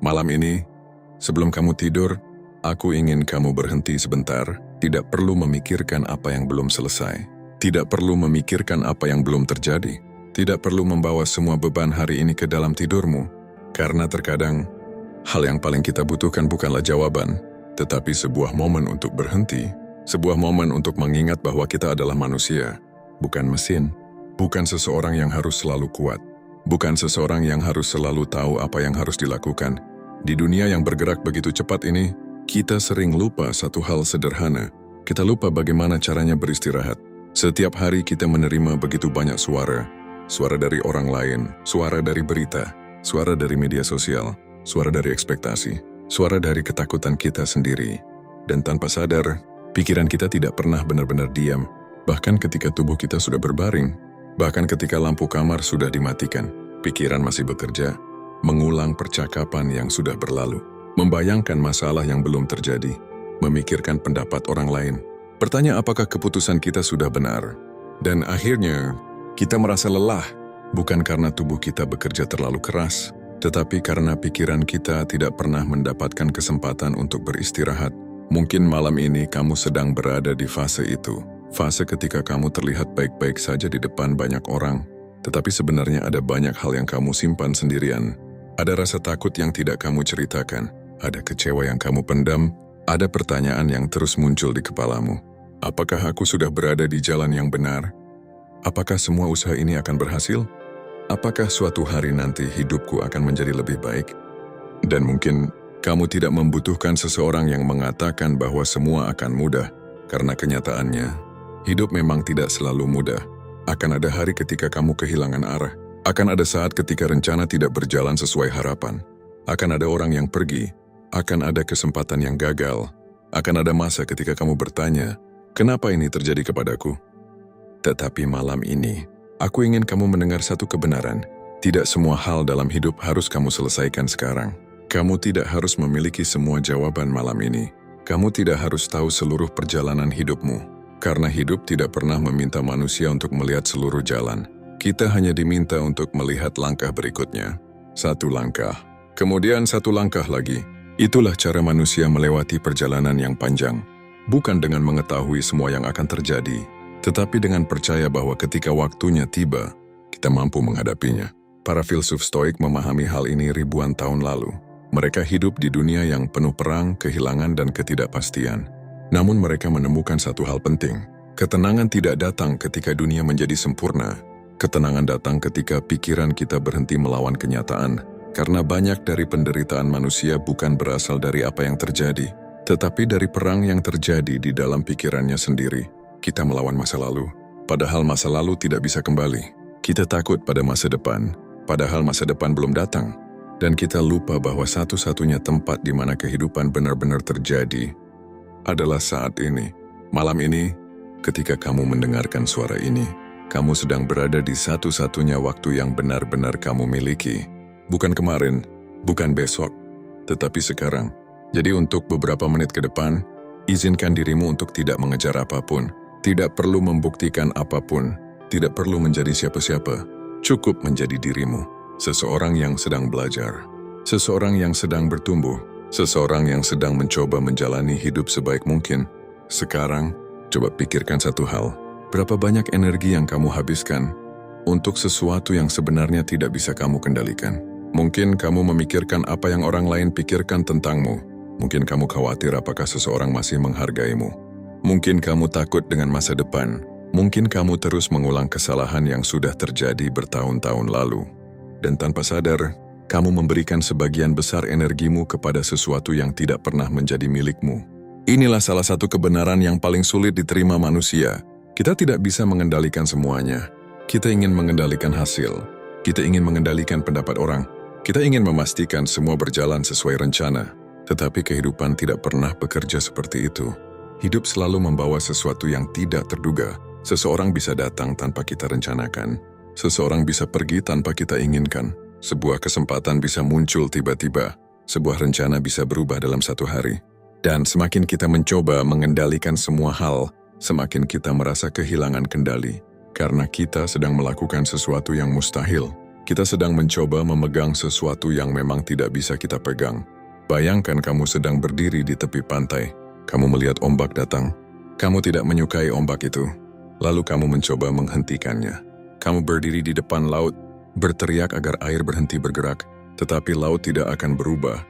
Malam ini, sebelum kamu tidur, aku ingin kamu berhenti sebentar, tidak perlu memikirkan apa yang belum selesai. Tidak perlu memikirkan apa yang belum terjadi. Tidak perlu membawa semua beban hari ini ke dalam tidurmu. Karena terkadang, hal yang paling kita butuhkan bukanlah jawaban, tetapi sebuah momen untuk berhenti. Sebuah momen untuk mengingat bahwa kita adalah manusia, bukan mesin. Bukan seseorang yang harus selalu kuat. Bukan seseorang yang harus selalu tahu apa yang harus dilakukan. Di dunia yang bergerak begitu cepat ini, kita sering lupa satu hal sederhana. Kita lupa bagaimana caranya beristirahat. Setiap hari kita menerima begitu banyak suara. Suara dari orang lain, suara dari berita, suara dari media sosial, suara dari ekspektasi, suara dari ketakutan kita sendiri. Dan tanpa sadar, pikiran kita tidak pernah benar-benar diam. Bahkan ketika tubuh kita sudah berbaring, bahkan ketika lampu kamar sudah dimatikan, pikiran masih bekerja, mengulang percakapan yang sudah berlalu, membayangkan masalah yang belum terjadi, memikirkan pendapat orang lain, bertanya apakah keputusan kita sudah benar. Dan akhirnya, kita merasa lelah, bukan karena tubuh kita bekerja terlalu keras, tetapi karena pikiran kita tidak pernah mendapatkan kesempatan untuk beristirahat. Mungkin malam ini kamu sedang berada di fase itu. Fase ketika kamu terlihat baik-baik saja di depan banyak orang, tetapi sebenarnya ada banyak hal yang kamu simpan sendirian. Ada rasa takut yang tidak kamu ceritakan, ada kecewa yang kamu pendam, ada pertanyaan yang terus muncul di kepalamu. Apakah aku sudah berada di jalan yang benar? Apakah semua usaha ini akan berhasil? Apakah suatu hari nanti hidupku akan menjadi lebih baik? Dan mungkin kamu tidak membutuhkan seseorang yang mengatakan bahwa semua akan mudah, karena kenyataannya, hidup memang tidak selalu mudah. Akan ada hari ketika kamu kehilangan arah. Akan ada saat ketika rencana tidak berjalan sesuai harapan. Akan ada orang yang pergi. Akan ada kesempatan yang gagal. Akan ada masa ketika kamu bertanya, kenapa ini terjadi kepadaku? Tetapi malam ini, aku ingin kamu mendengar satu kebenaran. Tidak semua hal dalam hidup harus kamu selesaikan sekarang. Kamu tidak harus memiliki semua jawaban malam ini. Kamu tidak harus tahu seluruh perjalanan hidupmu. Karena hidup tidak pernah meminta manusia untuk melihat seluruh jalan. Kita hanya diminta untuk melihat langkah berikutnya. Satu langkah, kemudian satu langkah lagi. Itulah cara manusia melewati perjalanan yang panjang. Bukan dengan mengetahui semua yang akan terjadi, tetapi dengan percaya bahwa ketika waktunya tiba, kita mampu menghadapinya. Para filsuf Stoik memahami hal ini ribuan tahun lalu. Mereka hidup di dunia yang penuh perang, kehilangan, dan ketidakpastian. Namun mereka menemukan satu hal penting. Ketenangan tidak datang ketika dunia menjadi sempurna. Ketenangan datang ketika pikiran kita berhenti melawan kenyataan. Karena banyak dari penderitaan manusia bukan berasal dari apa yang terjadi, tetapi dari perang yang terjadi di dalam pikirannya sendiri. Kita melawan masa lalu, padahal masa lalu tidak bisa kembali. Kita takut pada masa depan, padahal masa depan belum datang. Dan kita lupa bahwa satu-satunya tempat di mana kehidupan benar-benar terjadi adalah saat ini. Malam ini, ketika kamu mendengarkan suara ini, kamu sedang berada di satu-satunya waktu yang benar-benar kamu miliki. Bukan kemarin, bukan besok, tetapi sekarang. Jadi untuk beberapa menit ke depan, izinkan dirimu untuk tidak mengejar apapun. Tidak perlu membuktikan apapun, tidak perlu menjadi siapa-siapa, cukup menjadi dirimu. Seseorang yang sedang belajar, seseorang yang sedang bertumbuh, seseorang yang sedang mencoba menjalani hidup sebaik mungkin. Sekarang, coba pikirkan satu hal. Berapa banyak energi yang kamu habiskan untuk sesuatu yang sebenarnya tidak bisa kamu kendalikan? Mungkin kamu memikirkan apa yang orang lain pikirkan tentangmu. Mungkin kamu khawatir apakah seseorang masih menghargaimu. Mungkin kamu takut dengan masa depan. Mungkin kamu terus mengulang kesalahan yang sudah terjadi bertahun-tahun lalu. Dan tanpa sadar, kamu memberikan sebagian besar energimu kepada sesuatu yang tidak pernah menjadi milikmu. Inilah salah satu kebenaran yang paling sulit diterima manusia. Kita tidak bisa mengendalikan semuanya. Kita ingin mengendalikan hasil. Kita ingin mengendalikan pendapat orang. Kita ingin memastikan semua berjalan sesuai rencana. Tetapi kehidupan tidak pernah bekerja seperti itu. Hidup selalu membawa sesuatu yang tidak terduga. Seseorang bisa datang tanpa kita rencanakan. Seseorang bisa pergi tanpa kita inginkan. Sebuah kesempatan bisa muncul tiba-tiba. Sebuah rencana bisa berubah dalam satu hari. Dan semakin kita mencoba mengendalikan semua hal, semakin kita merasa kehilangan kendali. Karena kita sedang melakukan sesuatu yang mustahil. Kita sedang mencoba memegang sesuatu yang memang tidak bisa kita pegang. Bayangkan kamu sedang berdiri di tepi pantai. Kamu melihat ombak datang. Kamu tidak menyukai ombak itu. Lalu kamu mencoba menghentikannya. Kamu berdiri di depan laut, berteriak agar air berhenti bergerak, tetapi laut tidak akan berubah,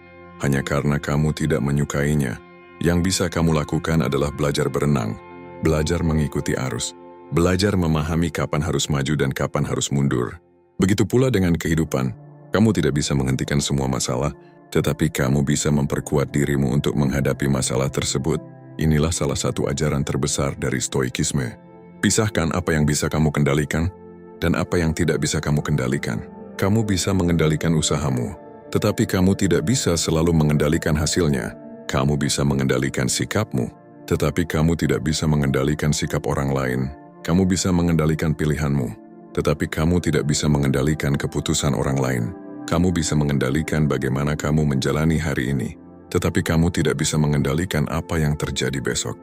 hanya karena kamu tidak menyukainya. Yang bisa kamu lakukan adalah belajar berenang, belajar mengikuti arus, belajar memahami kapan harus maju dan kapan harus mundur. Begitu pula dengan kehidupan, kamu tidak bisa menghentikan semua masalah, tetapi kamu bisa memperkuat dirimu untuk menghadapi masalah tersebut. Inilah salah satu ajaran terbesar dari Stoikisme. Pisahkan apa yang bisa kamu kendalikan dan apa yang tidak bisa kamu kendalikan. Kamu bisa mengendalikan usahamu, tetapi kamu tidak bisa selalu mengendalikan hasilnya. Kamu bisa mengendalikan sikapmu, tetapi kamu tidak bisa mengendalikan sikap orang lain. Kamu bisa mengendalikan pilihanmu, tetapi kamu tidak bisa mengendalikan keputusan orang lain. Kamu bisa mengendalikan bagaimana kamu menjalani hari ini, tetapi kamu tidak bisa mengendalikan apa yang terjadi besok.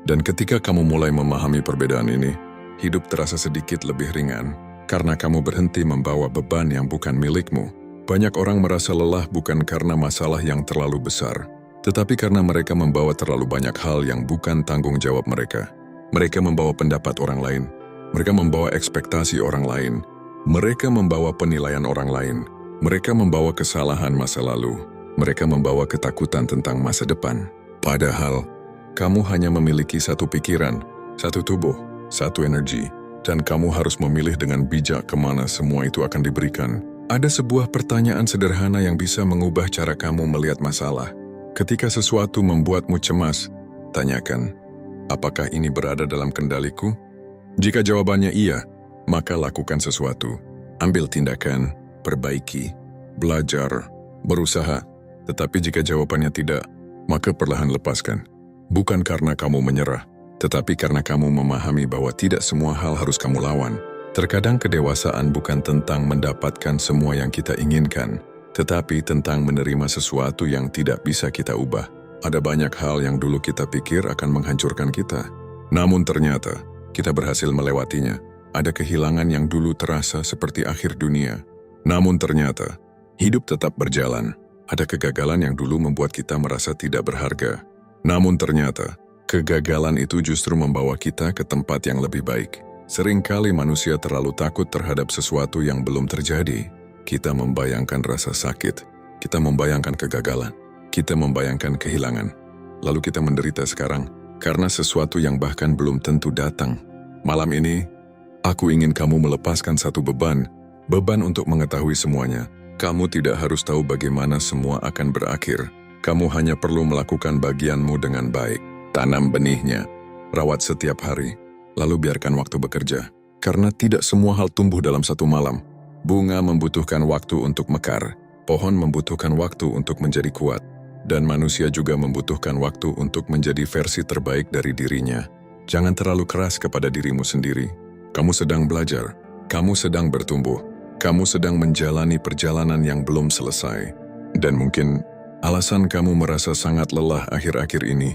Dan ketika kamu mulai memahami perbedaan ini, hidup terasa sedikit lebih ringan, karena kamu berhenti membawa beban yang bukan milikmu. Banyak orang merasa lelah bukan karena masalah yang terlalu besar, tetapi karena mereka membawa terlalu banyak hal yang bukan tanggung jawab mereka. Mereka membawa pendapat orang lain, mereka membawa ekspektasi orang lain, mereka membawa penilaian orang lain, mereka membawa kesalahan masa lalu, mereka membawa ketakutan tentang masa depan. Padahal, kamu hanya memiliki satu pikiran, satu tubuh, satu energi, dan kamu harus memilih dengan bijak kemana semua itu akan diberikan. Ada sebuah pertanyaan sederhana yang bisa mengubah cara kamu melihat masalah. Ketika sesuatu membuatmu cemas, tanyakan, apakah ini berada dalam kendaliku? Jika jawabannya iya, maka lakukan sesuatu. Ambil tindakan, perbaiki, belajar, berusaha. Tetapi jika jawabannya tidak, maka perlahan lepaskan. Bukan karena kamu menyerah, tetapi karena kamu memahami bahwa tidak semua hal harus kamu lawan. Terkadang kedewasaan bukan tentang mendapatkan semua yang kita inginkan, tetapi tentang menerima sesuatu yang tidak bisa kita ubah. Ada banyak hal yang dulu kita pikir akan menghancurkan kita, namun ternyata kita berhasil melewatinya. Ada kehilangan yang dulu terasa seperti akhir dunia, namun ternyata hidup tetap berjalan. Ada kegagalan yang dulu membuat kita merasa tidak berharga, namun ternyata kegagalan itu justru membawa kita ke tempat yang lebih baik. Seringkali manusia terlalu takut terhadap sesuatu yang belum terjadi. Kita membayangkan rasa sakit, kita membayangkan kegagalan, kita membayangkan kehilangan. Lalu kita menderita sekarang karena sesuatu yang bahkan belum tentu datang. Malam ini, aku ingin kamu melepaskan satu beban untuk mengetahui semuanya. Kamu tidak harus tahu bagaimana semua akan berakhir. Kamu hanya perlu melakukan bagianmu dengan baik. Tanam benihnya, rawat setiap hari, lalu biarkan waktu bekerja. Karena tidak semua hal tumbuh dalam satu malam. Bunga membutuhkan waktu untuk mekar, pohon membutuhkan waktu untuk menjadi kuat, dan manusia juga membutuhkan waktu untuk menjadi versi terbaik dari dirinya. Jangan terlalu keras kepada dirimu sendiri. Kamu sedang belajar, kamu sedang bertumbuh, kamu sedang menjalani perjalanan yang belum selesai. Dan mungkin alasan kamu merasa sangat lelah akhir-akhir ini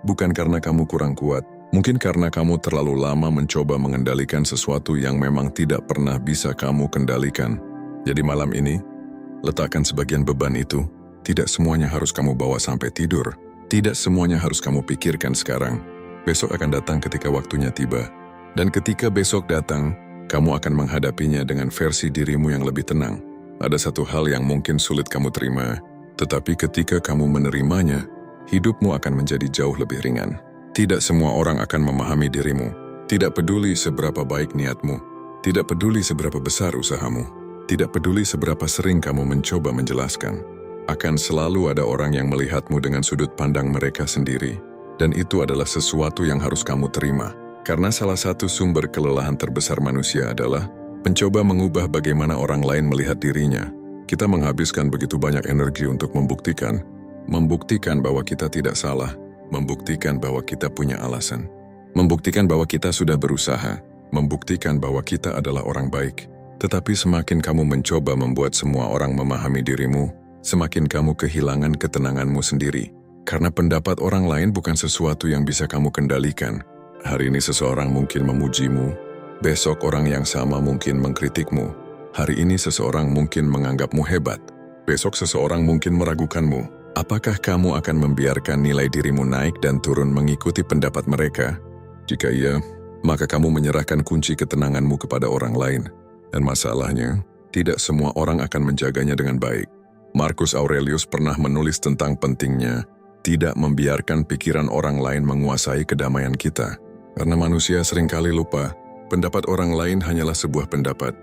bukan karena kamu kurang kuat, mungkin karena kamu terlalu lama mencoba mengendalikan sesuatu yang memang tidak pernah bisa kamu kendalikan. Jadi malam ini, letakkan sebagian beban itu. Tidak semuanya harus kamu bawa sampai tidur. Tidak semuanya harus kamu pikirkan sekarang. Besok akan datang ketika waktunya tiba. Dan ketika besok datang, kamu akan menghadapinya dengan versi dirimu yang lebih tenang. Ada satu hal yang mungkin sulit kamu terima, tetapi ketika kamu menerimanya, hidupmu akan menjadi jauh lebih ringan. Tidak semua orang akan memahami dirimu. Tidak peduli seberapa baik niatmu. Tidak peduli seberapa besar usahamu. Tidak peduli seberapa sering kamu mencoba menjelaskan. Akan selalu ada orang yang melihatmu dengan sudut pandang mereka sendiri. Dan itu adalah sesuatu yang harus kamu terima. Karena salah satu sumber kelelahan terbesar manusia adalah mencoba mengubah bagaimana orang lain melihat dirinya. Kita menghabiskan begitu banyak energi untuk membuktikan bahwa kita tidak salah, membuktikan bahwa kita punya alasan, membuktikan bahwa kita sudah berusaha, membuktikan bahwa kita adalah orang baik. Tetapi semakin kamu mencoba membuat semua orang memahami dirimu, semakin kamu kehilangan ketenanganmu sendiri. Karena pendapat orang lain bukan sesuatu yang bisa kamu kendalikan. Hari ini seseorang mungkin memujimu, besok orang yang sama mungkin mengkritikmu. Hari ini seseorang mungkin menganggapmu hebat. Besok seseorang mungkin meragukanmu. Apakah kamu akan membiarkan nilai dirimu naik dan turun mengikuti pendapat mereka? Jika iya, maka kamu menyerahkan kunci ketenanganmu kepada orang lain. Dan masalahnya, tidak semua orang akan menjaganya dengan baik. Marcus Aurelius pernah menulis tentang pentingnya tidak membiarkan pikiran orang lain menguasai kedamaian kita. Karena manusia seringkali lupa, pendapat orang lain hanyalah sebuah pendapat,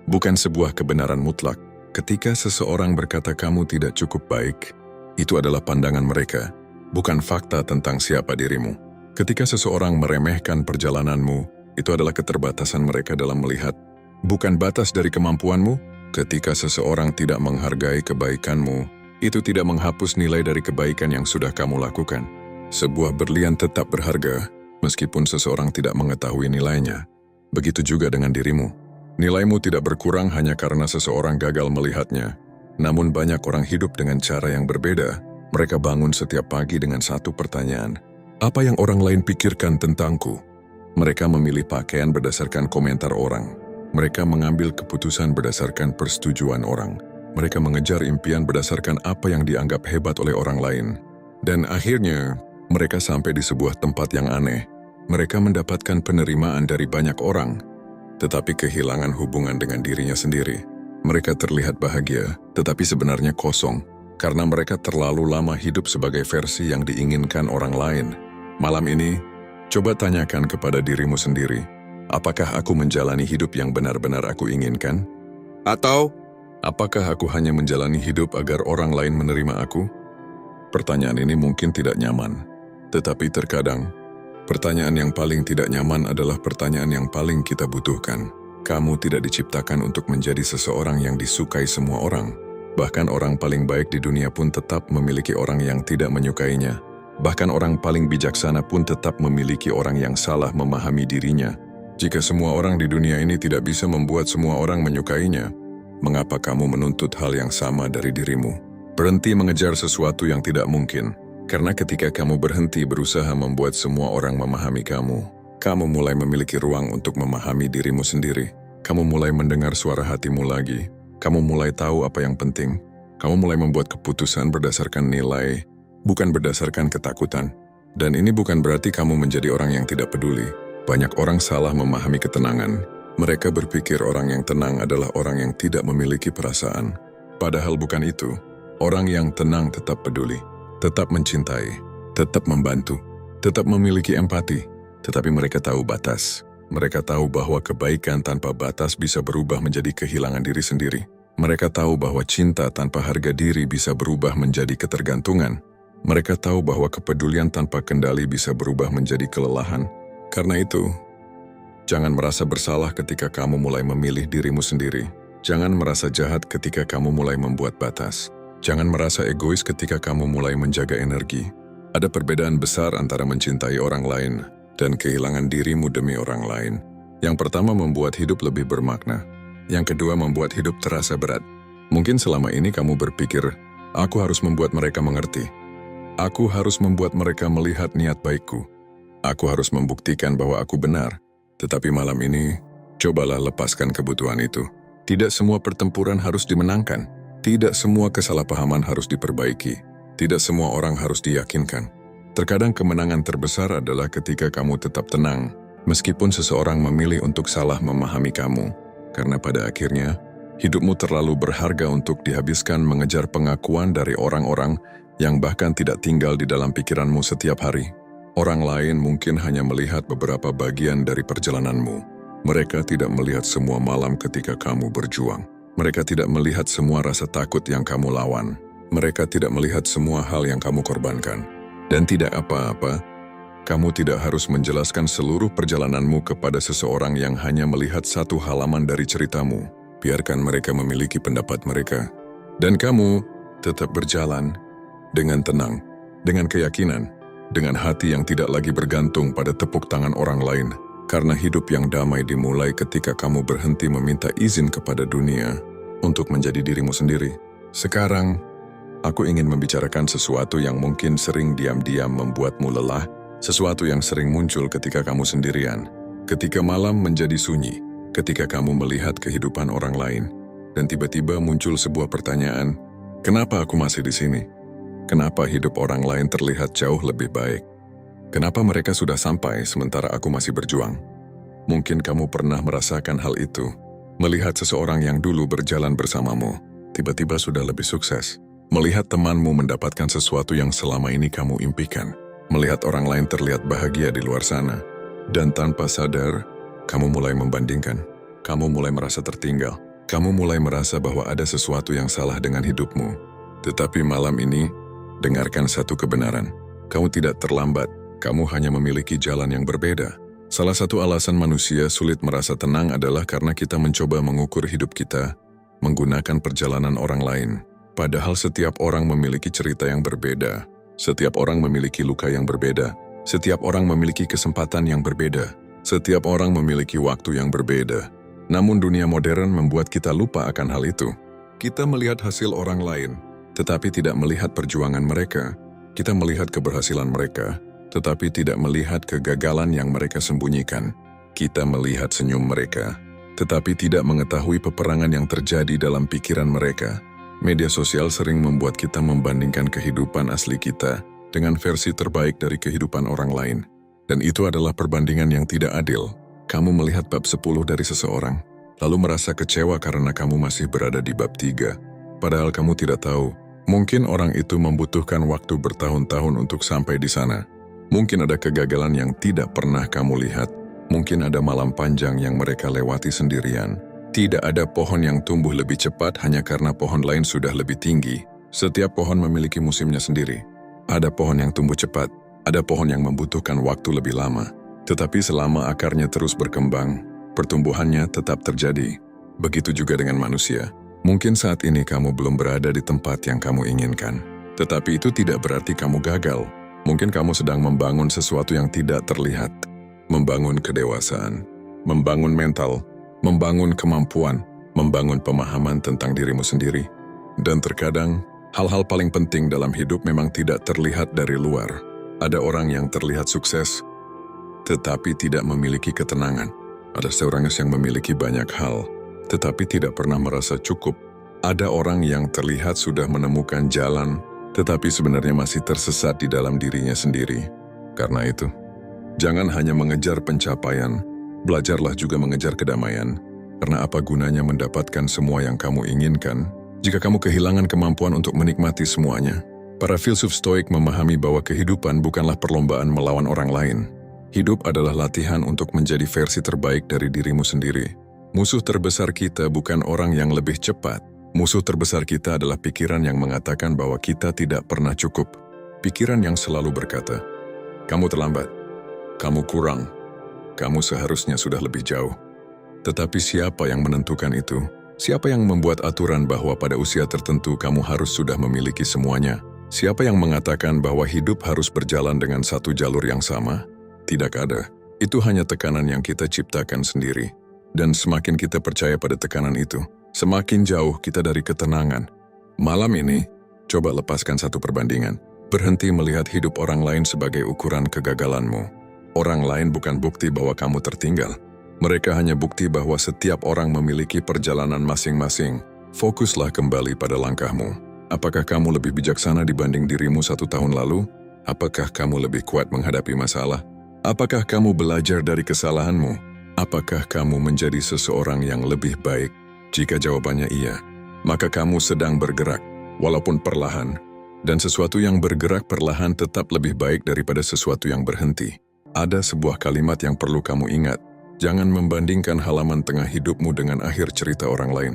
bukan sebuah kebenaran mutlak. Ketika seseorang berkata kamu tidak cukup baik, itu adalah pandangan mereka, bukan fakta tentang siapa dirimu. Ketika seseorang meremehkan perjalananmu, itu adalah keterbatasan mereka dalam melihat, bukan batas dari kemampuanmu. Ketika seseorang tidak menghargai kebaikanmu, itu tidak menghapus nilai dari kebaikan yang sudah kamu lakukan. Sebuah berlian tetap berharga, meskipun seseorang tidak mengetahui nilainya. Begitu juga dengan dirimu. Nilaimu tidak berkurang hanya karena seseorang gagal melihatnya. Namun banyak orang hidup dengan cara yang berbeda. Mereka bangun setiap pagi dengan satu pertanyaan. Apa yang orang lain pikirkan tentangku? Mereka memilih pakaian berdasarkan komentar orang. Mereka mengambil keputusan berdasarkan persetujuan orang. Mereka mengejar impian berdasarkan apa yang dianggap hebat oleh orang lain. Dan akhirnya, mereka sampai di sebuah tempat yang aneh. Mereka mendapatkan penerimaan dari banyak orang, tetapi kehilangan hubungan dengan dirinya sendiri. Mereka terlihat bahagia, tetapi sebenarnya kosong, karena mereka terlalu lama hidup sebagai versi yang diinginkan orang lain. Malam ini, coba tanyakan kepada dirimu sendiri, apakah aku menjalani hidup yang benar-benar aku inginkan? Atau, apakah aku hanya menjalani hidup agar orang lain menerima aku? Pertanyaan ini mungkin tidak nyaman, tetapi terkadang, pertanyaan yang paling tidak nyaman adalah pertanyaan yang paling kita butuhkan. Kamu tidak diciptakan untuk menjadi seseorang yang disukai semua orang. Bahkan orang paling baik di dunia pun tetap memiliki orang yang tidak menyukainya. Bahkan orang paling bijaksana pun tetap memiliki orang yang salah memahami dirinya. Jika semua orang di dunia ini tidak bisa membuat semua orang menyukainya, mengapa kamu menuntut hal yang sama dari dirimu? Berhenti mengejar sesuatu yang tidak mungkin, karena ketika kamu berhenti berusaha membuat semua orang memahami kamu, kamu mulai memiliki ruang untuk memahami dirimu sendiri. Kamu mulai mendengar suara hatimu lagi. Kamu mulai tahu apa yang penting. Kamu mulai membuat keputusan berdasarkan nilai, bukan berdasarkan ketakutan. Dan ini bukan berarti kamu menjadi orang yang tidak peduli. Banyak orang salah memahami ketenangan. Mereka berpikir orang yang tenang adalah orang yang tidak memiliki perasaan. Padahal bukan itu. Orang yang tenang tetap peduli, tetap mencintai, tetap membantu, tetap memiliki empati. Tetapi mereka tahu batas. Mereka tahu bahwa kebaikan tanpa batas bisa berubah menjadi kehilangan diri sendiri. Mereka tahu bahwa cinta tanpa harga diri bisa berubah menjadi ketergantungan. Mereka tahu bahwa kepedulian tanpa kendali bisa berubah menjadi kelelahan. Karena itu, jangan merasa bersalah ketika kamu mulai memilih dirimu sendiri. Jangan merasa jahat ketika kamu mulai membuat batas. Jangan merasa egois ketika kamu mulai menjaga energi. Ada perbedaan besar antara mencintai orang lain dan kehilangan dirimu demi orang lain. Yang pertama membuat hidup lebih bermakna. Yang kedua membuat hidup terasa berat. Mungkin selama ini kamu berpikir, aku harus membuat mereka mengerti. Aku harus membuat mereka melihat niat baikku. Aku harus membuktikan bahwa aku benar. Tetapi malam ini, cobalah lepaskan kebutuhan itu. Tidak semua pertempuran harus dimenangkan. Tidak semua kesalahpahaman harus diperbaiki. Tidak semua orang harus diyakinkan. Terkadang kemenangan terbesar adalah ketika kamu tetap tenang, meskipun seseorang memilih untuk salah memahami kamu. Karena pada akhirnya, hidupmu terlalu berharga untuk dihabiskan mengejar pengakuan dari orang-orang yang bahkan tidak tinggal di dalam pikiranmu setiap hari. Orang lain mungkin hanya melihat beberapa bagian dari perjalananmu. Mereka tidak melihat semua malam ketika kamu berjuang. Mereka tidak melihat semua rasa takut yang kamu lawan. Mereka tidak melihat semua hal yang kamu korbankan. Dan tidak apa-apa, kamu tidak harus menjelaskan seluruh perjalananmu kepada seseorang yang hanya melihat satu halaman dari ceritamu. Biarkan mereka memiliki pendapat mereka. Dan kamu tetap berjalan dengan tenang, dengan keyakinan, dengan hati yang tidak lagi bergantung pada tepuk tangan orang lain. Karena hidup yang damai dimulai ketika kamu berhenti meminta izin kepada dunia untuk menjadi dirimu sendiri. Sekarang, aku ingin membicarakan sesuatu yang mungkin sering diam-diam membuatmu lelah, sesuatu yang sering muncul ketika kamu sendirian. Ketika malam menjadi sunyi, Ketika kamu melihat kehidupan orang lain, dan tiba-tiba muncul sebuah pertanyaan, kenapa aku masih di sini? Kenapa hidup orang lain terlihat jauh lebih baik? Kenapa mereka sudah sampai sementara aku masih berjuang? Mungkin kamu pernah merasakan hal itu. Melihat seseorang yang dulu berjalan bersamamu, tiba-tiba sudah lebih sukses. Melihat temanmu mendapatkan sesuatu yang selama ini kamu impikan. Melihat orang lain terlihat bahagia di luar sana. Dan tanpa sadar, kamu mulai membandingkan. Kamu mulai merasa tertinggal. Kamu mulai merasa bahwa ada sesuatu yang salah dengan hidupmu. Tetapi malam ini, dengarkan satu kebenaran. Kamu tidak terlambat. Kamu hanya memiliki jalan yang berbeda. Salah satu alasan manusia sulit merasa tenang adalah karena kita mencoba mengukur hidup kita menggunakan perjalanan orang lain. Padahal setiap orang memiliki cerita yang berbeda. Setiap orang memiliki luka yang berbeda. Setiap orang memiliki kesempatan yang berbeda. Setiap orang memiliki waktu yang berbeda. Namun dunia modern membuat kita lupa akan hal itu. Kita melihat hasil orang lain, tetapi tidak melihat perjuangan mereka. Kita melihat keberhasilan mereka, tetapi tidak melihat kegagalan yang mereka sembunyikan. Kita melihat senyum mereka, tetapi tidak mengetahui peperangan yang terjadi dalam pikiran mereka. Media sosial sering membuat kita membandingkan kehidupan asli kita dengan versi terbaik dari kehidupan orang lain. Dan itu adalah perbandingan yang tidak adil. Kamu melihat bab 10 dari seseorang, lalu merasa kecewa karena kamu masih berada di bab 3. Padahal kamu tidak tahu, mungkin orang itu membutuhkan waktu bertahun-tahun untuk sampai di sana. Mungkin ada kegagalan yang tidak pernah kamu lihat. Mungkin ada malam panjang yang mereka lewati sendirian. Tidak ada pohon yang tumbuh lebih cepat hanya karena pohon lain sudah lebih tinggi. Setiap pohon memiliki musimnya sendiri. Ada pohon yang tumbuh cepat, ada pohon yang membutuhkan waktu lebih lama. Tetapi selama akarnya terus berkembang, pertumbuhannya tetap terjadi. Begitu juga dengan manusia. Mungkin saat ini kamu belum berada di tempat yang kamu inginkan. Tetapi itu tidak berarti kamu gagal. Mungkin kamu sedang membangun sesuatu yang tidak terlihat. Membangun kedewasaan, membangun mental, membangun kemampuan, membangun pemahaman tentang dirimu sendiri. Dan terkadang, hal-hal paling penting dalam hidup memang tidak terlihat dari luar. Ada orang yang terlihat sukses, tetapi tidak memiliki ketenangan. Ada seorang yang memiliki banyak hal, tetapi tidak pernah merasa cukup. Ada orang yang terlihat sudah menemukan jalan, tetapi sebenarnya masih tersesat di dalam dirinya sendiri. Karena itu, jangan hanya mengejar pencapaian, belajarlah juga mengejar kedamaian. Karena apa gunanya mendapatkan semua yang kamu inginkan, jika kamu kehilangan kemampuan untuk menikmati semuanya? Para filsuf Stoik memahami bahwa kehidupan bukanlah perlombaan melawan orang lain. Hidup adalah latihan untuk menjadi versi terbaik dari dirimu sendiri. Musuh terbesar kita bukan orang yang lebih cepat. Musuh terbesar kita adalah pikiran yang mengatakan bahwa kita tidak pernah cukup. Pikiran yang selalu berkata, kamu terlambat, kamu kurang, kamu seharusnya sudah lebih jauh. Tetapi siapa yang menentukan itu? Siapa yang membuat aturan bahwa pada usia tertentu kamu harus sudah memiliki semuanya? Siapa yang mengatakan bahwa hidup harus berjalan dengan satu jalur yang sama? Tidak ada. Itu hanya tekanan yang kita ciptakan sendiri. Dan semakin kita percaya pada tekanan itu, semakin jauh kita dari ketenangan. Malam ini, coba lepaskan satu perbandingan. Berhenti melihat hidup orang lain sebagai ukuran kegagalanmu. Orang lain bukan bukti bahwa kamu tertinggal. Mereka hanya bukti bahwa setiap orang memiliki perjalanan masing-masing. Fokuslah kembali pada langkahmu. Apakah kamu lebih bijaksana dibanding dirimu 1 tahun lalu? Apakah kamu lebih kuat menghadapi masalah? Apakah kamu belajar dari kesalahanmu? Apakah kamu menjadi seseorang yang lebih baik? Jika jawabannya iya, maka kamu sedang bergerak, walaupun perlahan. Dan sesuatu yang bergerak perlahan tetap lebih baik daripada sesuatu yang berhenti. Ada sebuah kalimat yang perlu kamu ingat. Jangan membandingkan halaman tengah hidupmu dengan akhir cerita orang lain.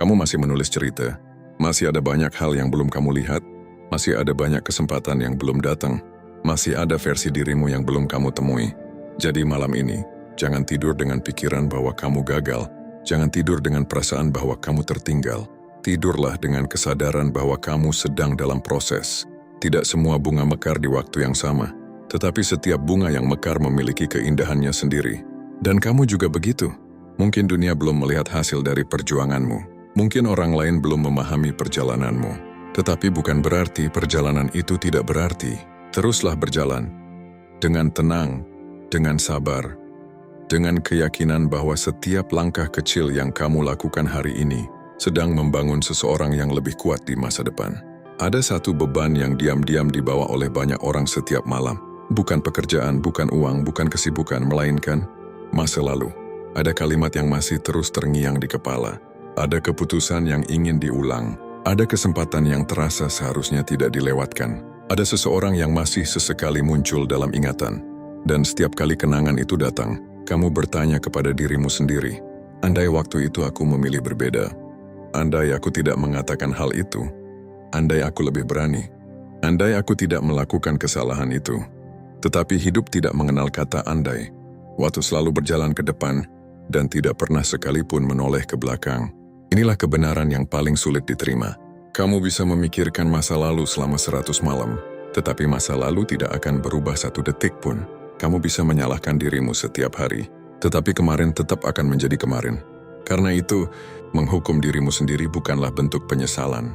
Kamu masih menulis cerita. Masih ada banyak hal yang belum kamu lihat. Masih ada banyak kesempatan yang belum datang. Masih ada versi dirimu yang belum kamu temui. Jadi malam ini, jangan tidur dengan pikiran bahwa kamu gagal. Jangan tidur dengan perasaan bahwa kamu tertinggal. Tidurlah dengan kesadaran bahwa kamu sedang dalam proses. Tidak semua bunga mekar di waktu yang sama, tetapi setiap bunga yang mekar memiliki keindahannya sendiri. Dan kamu juga begitu. Mungkin dunia belum melihat hasil dari perjuanganmu. Mungkin orang lain belum memahami perjalananmu. Tetapi bukan berarti perjalanan itu tidak berarti. Teruslah berjalan. Dengan tenang, dengan sabar, dengan keyakinan bahwa setiap langkah kecil yang kamu lakukan hari ini sedang membangun seseorang yang lebih kuat di masa depan. Ada satu beban yang diam-diam dibawa oleh banyak orang setiap malam. Bukan pekerjaan, bukan uang, bukan kesibukan, melainkan masa lalu. Ada kalimat yang masih terus terngiang di kepala. Ada keputusan yang ingin diulang. Ada kesempatan yang terasa seharusnya tidak dilewatkan. Ada seseorang yang masih sesekali muncul dalam ingatan. Dan setiap kali kenangan itu datang, kamu bertanya kepada dirimu sendiri, andai waktu itu aku memilih berbeda. Andai aku tidak mengatakan hal itu. Andai aku lebih berani. Andai aku tidak melakukan kesalahan itu. Tetapi hidup tidak mengenal kata andai. Waktu selalu berjalan ke depan dan tidak pernah sekalipun menoleh ke belakang. Inilah kebenaran yang paling sulit diterima. Kamu bisa memikirkan masa lalu selama 100 malam, tetapi masa lalu tidak akan berubah 1 detik pun. Kamu bisa menyalahkan dirimu setiap hari, tetapi kemarin tetap akan menjadi kemarin. Karena itu, menghukum dirimu sendiri bukanlah bentuk penyesalan.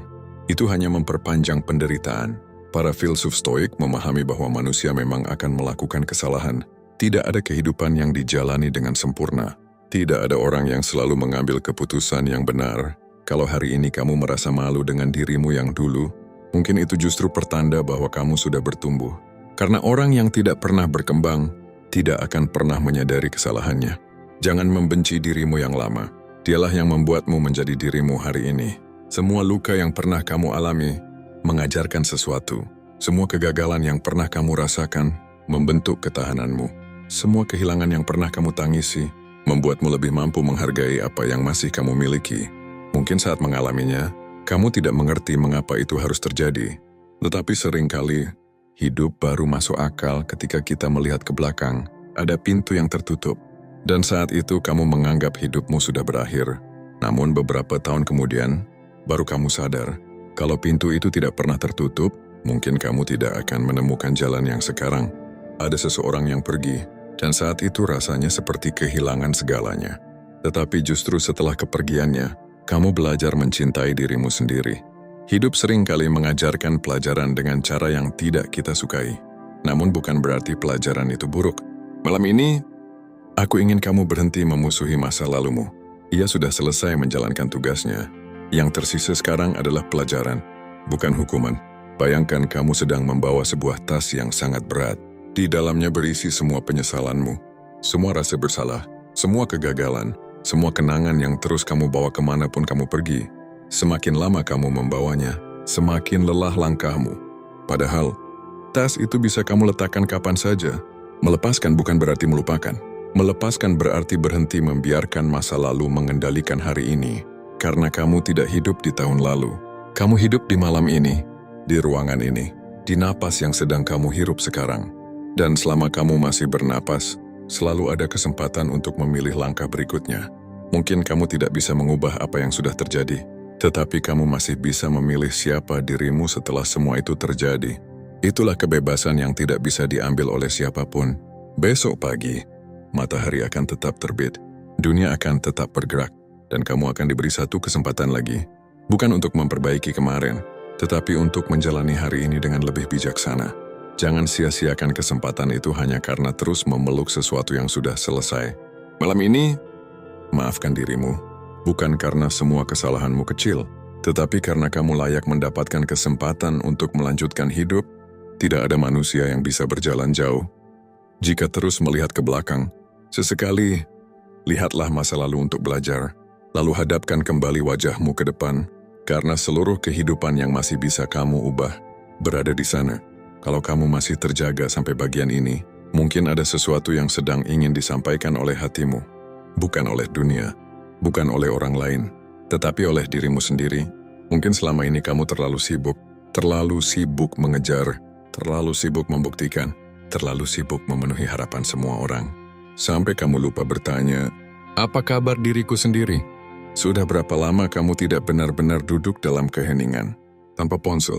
Itu hanya memperpanjang penderitaan. Para filsuf Stoik memahami bahwa manusia memang akan melakukan kesalahan. Tidak ada kehidupan yang dijalani dengan sempurna. Tidak ada orang yang selalu mengambil keputusan yang benar. Kalau hari ini kamu merasa malu dengan dirimu yang dulu, mungkin itu justru pertanda bahwa kamu sudah bertumbuh. Karena orang yang tidak pernah berkembang, tidak akan pernah menyadari kesalahannya. Jangan membenci dirimu yang lama. Dialah yang membuatmu menjadi dirimu hari ini. Semua luka yang pernah kamu alami mengajarkan sesuatu. Semua kegagalan yang pernah kamu rasakan membentuk ketahananmu. Semua kehilangan yang pernah kamu tangisi membuatmu lebih mampu menghargai apa yang masih kamu miliki. Mungkin saat mengalaminya, kamu tidak mengerti mengapa itu harus terjadi. Tetapi seringkali, hidup baru masuk akal ketika kita melihat ke belakang. Ada pintu yang tertutup. Dan saat itu kamu menganggap hidupmu sudah berakhir. Namun beberapa tahun kemudian, baru kamu sadar, kalau pintu itu tidak pernah tertutup, mungkin kamu tidak akan menemukan jalan yang sekarang. Ada seseorang yang pergi, dan saat itu rasanya seperti kehilangan segalanya. Tetapi justru setelah kepergiannya, kamu belajar mencintai dirimu sendiri. Hidup seringkali mengajarkan pelajaran dengan cara yang tidak kita sukai. Namun bukan berarti pelajaran itu buruk. Malam ini, aku ingin kamu berhenti memusuhi masa lalumu. Ia sudah selesai menjalankan tugasnya. Yang tersisa sekarang adalah pelajaran, bukan hukuman. Bayangkan kamu sedang membawa sebuah tas yang sangat berat. Di dalamnya berisi semua penyesalanmu, semua rasa bersalah, semua kegagalan, semua kenangan yang terus kamu bawa kemanapun kamu pergi. Semakin lama kamu membawanya, semakin lelah langkahmu. Padahal, tas itu bisa kamu letakkan kapan saja. Melepaskan bukan berarti melupakan. Melepaskan berarti berhenti membiarkan masa lalu mengendalikan hari ini. Karena kamu tidak hidup di tahun lalu. Kamu hidup di malam ini, di ruangan ini, di napas yang sedang kamu hirup sekarang. Dan selama kamu masih bernapas, selalu ada kesempatan untuk memilih langkah berikutnya. Mungkin kamu tidak bisa mengubah apa yang sudah terjadi, tetapi kamu masih bisa memilih siapa dirimu setelah semua itu terjadi. Itulah kebebasan yang tidak bisa diambil oleh siapapun. Besok pagi, matahari akan tetap terbit, dunia akan tetap bergerak, dan kamu akan diberi satu kesempatan lagi. Bukan untuk memperbaiki kemarin, tetapi untuk menjalani hari ini dengan lebih bijaksana. Jangan sia-siakan kesempatan itu hanya karena terus memeluk sesuatu yang sudah selesai. Malam ini, maafkan dirimu. Bukan karena semua kesalahanmu kecil, tetapi karena kamu layak mendapatkan kesempatan untuk melanjutkan hidup. Tidak ada manusia yang bisa berjalan jauh jika terus melihat ke belakang. Sesekali, lihatlah masa lalu untuk belajar, lalu hadapkan kembali wajahmu ke depan, karena seluruh kehidupan yang masih bisa kamu ubah berada di sana. Kalau kamu masih terjaga sampai bagian ini, mungkin ada sesuatu yang sedang ingin disampaikan oleh hatimu. Bukan oleh dunia, bukan oleh orang lain, tetapi oleh dirimu sendiri. Mungkin selama ini kamu terlalu sibuk mengejar, terlalu sibuk membuktikan, terlalu sibuk memenuhi harapan semua orang. Sampai kamu lupa bertanya, apa kabar diriku sendiri? Sudah berapa lama kamu tidak benar-benar duduk dalam keheningan, tanpa ponsel,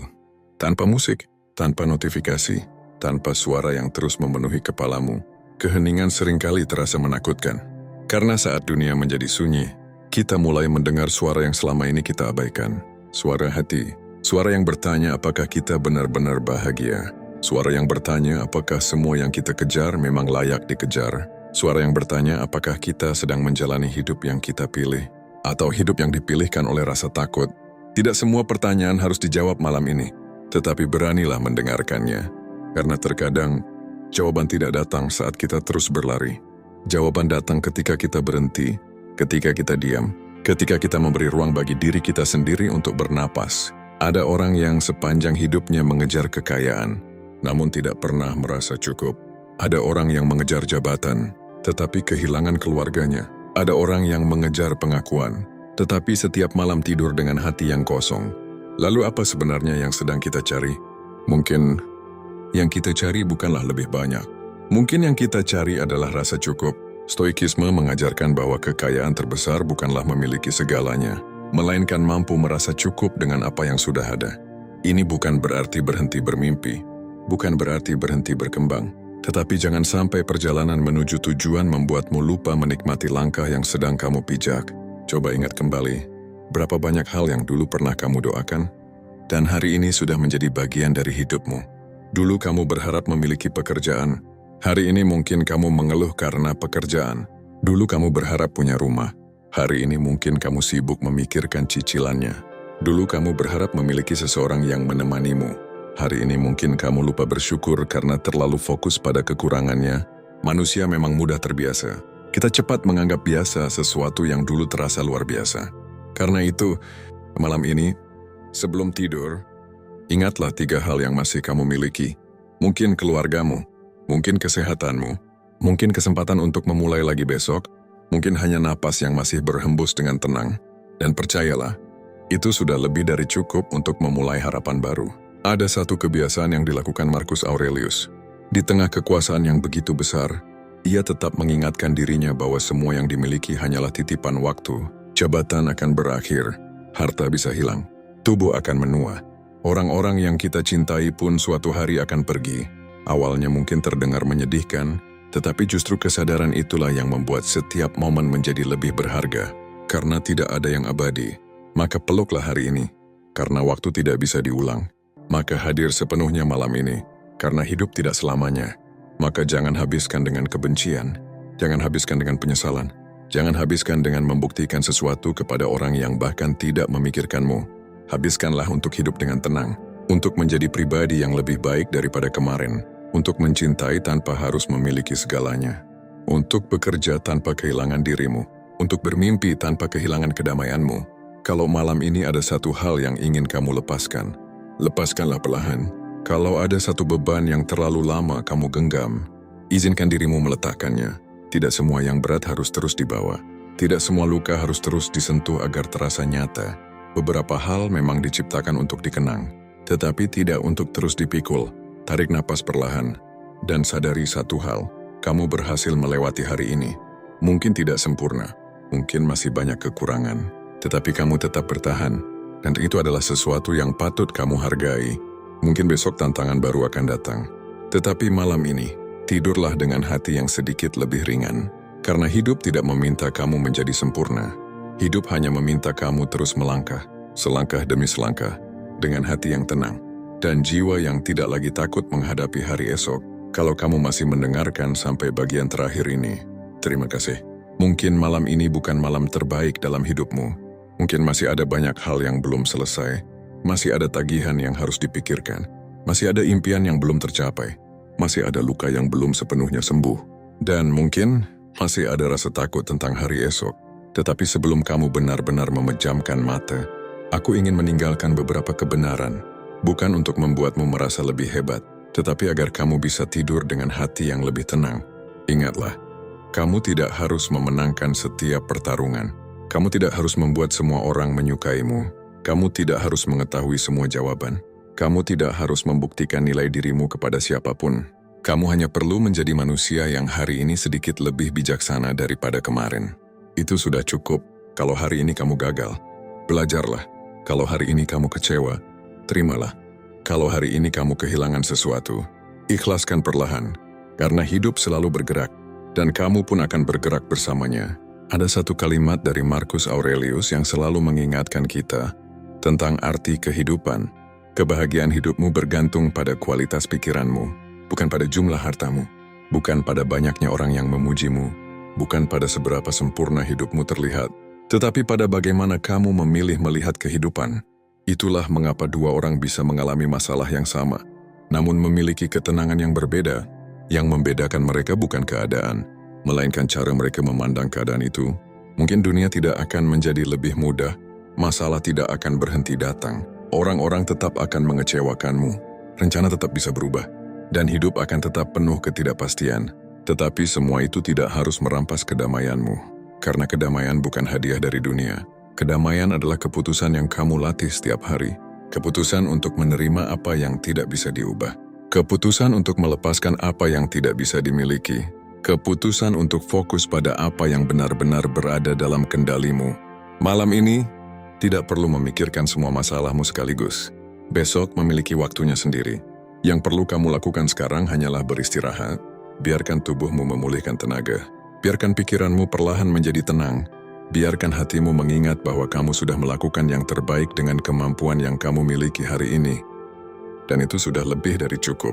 tanpa musik, tanpa notifikasi, tanpa suara yang terus memenuhi kepalamu? Keheningan seringkali terasa menakutkan. Karena saat dunia menjadi sunyi, kita mulai mendengar suara yang selama ini kita abaikan. Suara hati, suara yang bertanya apakah kita benar-benar bahagia. Suara yang bertanya apakah semua yang kita kejar memang layak dikejar. Suara yang bertanya apakah kita sedang menjalani hidup yang kita pilih, atau hidup yang dipilihkan oleh rasa takut. Tidak semua pertanyaan harus dijawab malam ini, tetapi beranilah mendengarkannya. Karena terkadang, jawaban tidak datang saat kita terus berlari. Jawaban datang ketika kita berhenti, ketika kita diam, ketika kita memberi ruang bagi diri kita sendiri untuk bernapas. Ada orang yang sepanjang hidupnya mengejar kekayaan, namun tidak pernah merasa cukup. Ada orang yang mengejar jabatan, tetapi kehilangan keluarganya. Ada orang yang mengejar pengakuan, tetapi setiap malam tidur dengan hati yang kosong. Lalu apa sebenarnya yang sedang kita cari? Mungkin yang kita cari bukanlah lebih banyak. Mungkin yang kita cari adalah rasa cukup. Stoikisme mengajarkan bahwa kekayaan terbesar bukanlah memiliki segalanya, melainkan mampu merasa cukup dengan apa yang sudah ada. Ini bukan berarti berhenti bermimpi, bukan berarti berhenti berkembang, tetapi jangan sampai perjalanan menuju tujuan membuatmu lupa menikmati langkah yang sedang kamu pijak. Coba ingat kembali, berapa banyak hal yang dulu pernah kamu doakan, dan hari ini sudah menjadi bagian dari hidupmu. Dulu kamu berharap memiliki pekerjaan, hari ini mungkin kamu mengeluh karena pekerjaan. Dulu kamu berharap punya rumah, hari ini mungkin kamu sibuk memikirkan cicilannya. Dulu kamu berharap memiliki seseorang yang menemanimu. Hari ini mungkin kamu lupa bersyukur karena terlalu fokus pada kekurangannya. Manusia memang mudah terbiasa. Kita cepat menganggap biasa sesuatu yang dulu terasa luar biasa. Karena itu, malam ini, sebelum tidur, ingatlah 3 hal yang masih kamu miliki. Mungkin keluargamu, mungkin kesehatanmu, mungkin kesempatan untuk memulai lagi besok, mungkin hanya napas yang masih berhembus dengan tenang. Dan percayalah, itu sudah lebih dari cukup untuk memulai harapan baru. Ada satu kebiasaan yang dilakukan Marcus Aurelius. Di tengah kekuasaan yang begitu besar, ia tetap mengingatkan dirinya bahwa semua yang dimiliki hanyalah titipan waktu. Jabatan akan berakhir, harta bisa hilang, tubuh akan menua. Orang-orang yang kita cintai pun suatu hari akan pergi. Awalnya mungkin terdengar menyedihkan, tetapi justru kesadaran itulah yang membuat setiap momen menjadi lebih berharga. Karena tidak ada yang abadi, maka peluklah hari ini. Karena waktu tidak bisa diulang, maka hadir sepenuhnya malam ini. Karena hidup tidak selamanya, maka jangan habiskan dengan kebencian, jangan habiskan dengan penyesalan, jangan habiskan dengan membuktikan sesuatu kepada orang yang bahkan tidak memikirkanmu. Habiskanlah untuk hidup dengan tenang, untuk menjadi pribadi yang lebih baik daripada kemarin, untuk mencintai tanpa harus memiliki segalanya, untuk bekerja tanpa kehilangan dirimu, untuk bermimpi tanpa kehilangan kedamaianmu. Kalau malam ini ada satu hal yang ingin kamu lepaskan, lepaskanlah perlahan. Kalau ada satu beban yang terlalu lama kamu genggam, izinkan dirimu meletakkannya. Tidak semua yang berat harus terus dibawa. Tidak semua luka harus terus disentuh agar terasa nyata. Beberapa hal memang diciptakan untuk dikenang, tetapi tidak untuk terus dipikul. Tarik napas perlahan, dan sadari satu hal, kamu berhasil melewati hari ini. Mungkin tidak sempurna, mungkin masih banyak kekurangan, tetapi kamu tetap bertahan, dan itu adalah sesuatu yang patut kamu hargai. Mungkin besok tantangan baru akan datang, tetapi malam ini, tidurlah dengan hati yang sedikit lebih ringan. Karena hidup tidak meminta kamu menjadi sempurna. Hidup hanya meminta kamu terus melangkah, selangkah demi selangkah, dengan hati yang tenang, dan jiwa yang tidak lagi takut menghadapi hari esok. Kalau kamu masih mendengarkan sampai bagian terakhir ini, terima kasih. Mungkin malam ini bukan malam terbaik dalam hidupmu. Mungkin masih ada banyak hal yang belum selesai. Masih ada tagihan yang harus dipikirkan. Masih ada impian yang belum tercapai. Masih ada luka yang belum sepenuhnya sembuh. Dan mungkin masih ada rasa takut tentang hari esok. Tetapi sebelum kamu benar-benar memejamkan mata, aku ingin meninggalkan beberapa kebenaran. Bukan untuk membuatmu merasa lebih hebat, tetapi agar kamu bisa tidur dengan hati yang lebih tenang. Ingatlah, kamu tidak harus memenangkan setiap pertarungan. Kamu tidak harus membuat semua orang menyukaimu. Kamu tidak harus mengetahui semua jawaban. Kamu tidak harus membuktikan nilai dirimu kepada siapapun. Kamu hanya perlu menjadi manusia yang hari ini sedikit lebih bijaksana daripada kemarin. Itu sudah cukup. Kalau hari ini kamu gagal, belajarlah. Kalau hari ini kamu kecewa, terimalah. Kalau hari ini kamu kehilangan sesuatu, ikhlaskan perlahan. Karena hidup selalu bergerak, dan kamu pun akan bergerak bersamanya. Ada satu kalimat dari Marcus Aurelius yang selalu mengingatkan kita tentang arti kehidupan. Kebahagiaan hidupmu bergantung pada kualitas pikiranmu, bukan pada jumlah hartamu. Bukan pada banyaknya orang yang memujimu, bukan pada seberapa sempurna hidupmu terlihat, tetapi pada bagaimana kamu memilih melihat kehidupan. Itulah mengapa dua orang bisa mengalami masalah yang sama, namun memiliki ketenangan yang berbeda. Yang membedakan mereka bukan keadaan, melainkan cara mereka memandang keadaan itu. Mungkin dunia tidak akan menjadi lebih mudah, masalah tidak akan berhenti datang, orang-orang tetap akan mengecewakanmu, rencana tetap bisa berubah, dan hidup akan tetap penuh ketidakpastian. Tetapi semua itu tidak harus merampas kedamaianmu, karena kedamaian bukan hadiah dari dunia. Kedamaian adalah keputusan yang kamu latih setiap hari, keputusan untuk menerima apa yang tidak bisa diubah, keputusan untuk melepaskan apa yang tidak bisa dimiliki, keputusan untuk fokus pada apa yang benar-benar berada dalam kendalimu. Malam ini, tidak perlu memikirkan semua masalahmu sekaligus. Besok memiliki waktunya sendiri. Yang perlu kamu lakukan sekarang hanyalah beristirahat, biarkan tubuhmu memulihkan tenaga, biarkan pikiranmu perlahan menjadi tenang, biarkan hatimu mengingat bahwa kamu sudah melakukan yang terbaik dengan kemampuan yang kamu miliki hari ini. Dan itu sudah lebih dari cukup.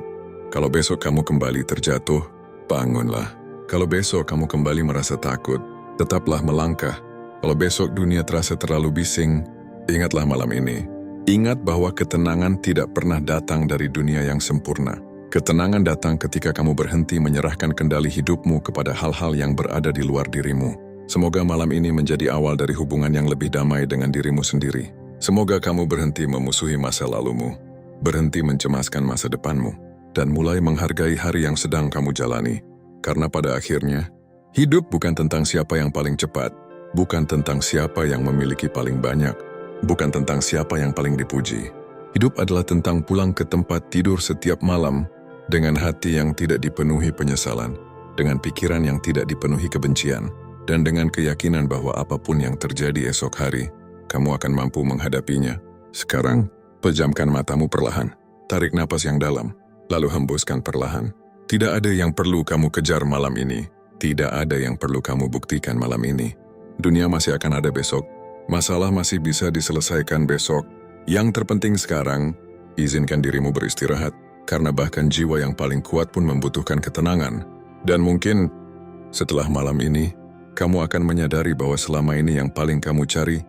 Kalau besok kamu kembali terjatuh, bangunlah. Kalau besok kamu kembali merasa takut, tetaplah melangkah. Kalau besok dunia terasa terlalu bising, ingatlah malam ini. Ingat bahwa ketenangan tidak pernah datang dari dunia yang sempurna. Ketenangan datang ketika kamu berhenti menyerahkan kendali hidupmu kepada hal-hal yang berada di luar dirimu. Semoga malam ini menjadi awal dari hubungan yang lebih damai dengan dirimu sendiri. Semoga kamu berhenti memusuhi masa lalumu, berhenti mencemaskan masa depanmu, dan mulai menghargai hari yang sedang kamu jalani. Karena pada akhirnya, hidup bukan tentang siapa yang paling cepat, bukan tentang siapa yang memiliki paling banyak, bukan tentang siapa yang paling dipuji. Hidup adalah tentang pulang ke tempat tidur setiap malam dengan hati yang tidak dipenuhi penyesalan, dengan pikiran yang tidak dipenuhi kebencian, dan dengan keyakinan bahwa apapun yang terjadi esok hari, kamu akan mampu menghadapinya. Sekarang, pejamkan matamu perlahan, tarik napas yang dalam, lalu hembuskan perlahan. Tidak ada yang perlu kamu kejar malam ini, tidak ada yang perlu kamu buktikan malam ini. Dunia masih akan ada besok, masalah masih bisa diselesaikan besok. Yang terpenting sekarang, izinkan dirimu beristirahat, karena bahkan jiwa yang paling kuat pun membutuhkan ketenangan. Dan mungkin, setelah malam ini, kamu akan menyadari bahwa selama ini yang paling kamu cari,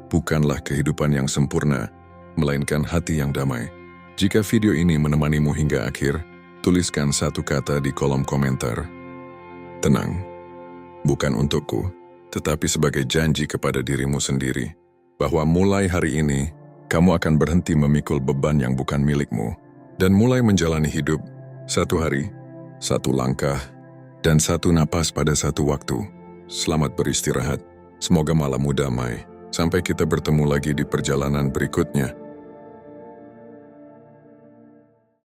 bukanlah kehidupan yang sempurna, melainkan hati yang damai. Jika video ini menemanimu hingga akhir, tuliskan satu kata di kolom komentar. Tenang, bukan untukku, tetapi sebagai janji kepada dirimu sendiri, bahwa mulai hari ini, kamu akan berhenti memikul beban yang bukan milikmu, dan mulai menjalani hidup, satu hari, satu langkah, dan satu napas pada satu waktu. Selamat beristirahat, semoga malammu damai. Sampai kita bertemu lagi di perjalanan berikutnya.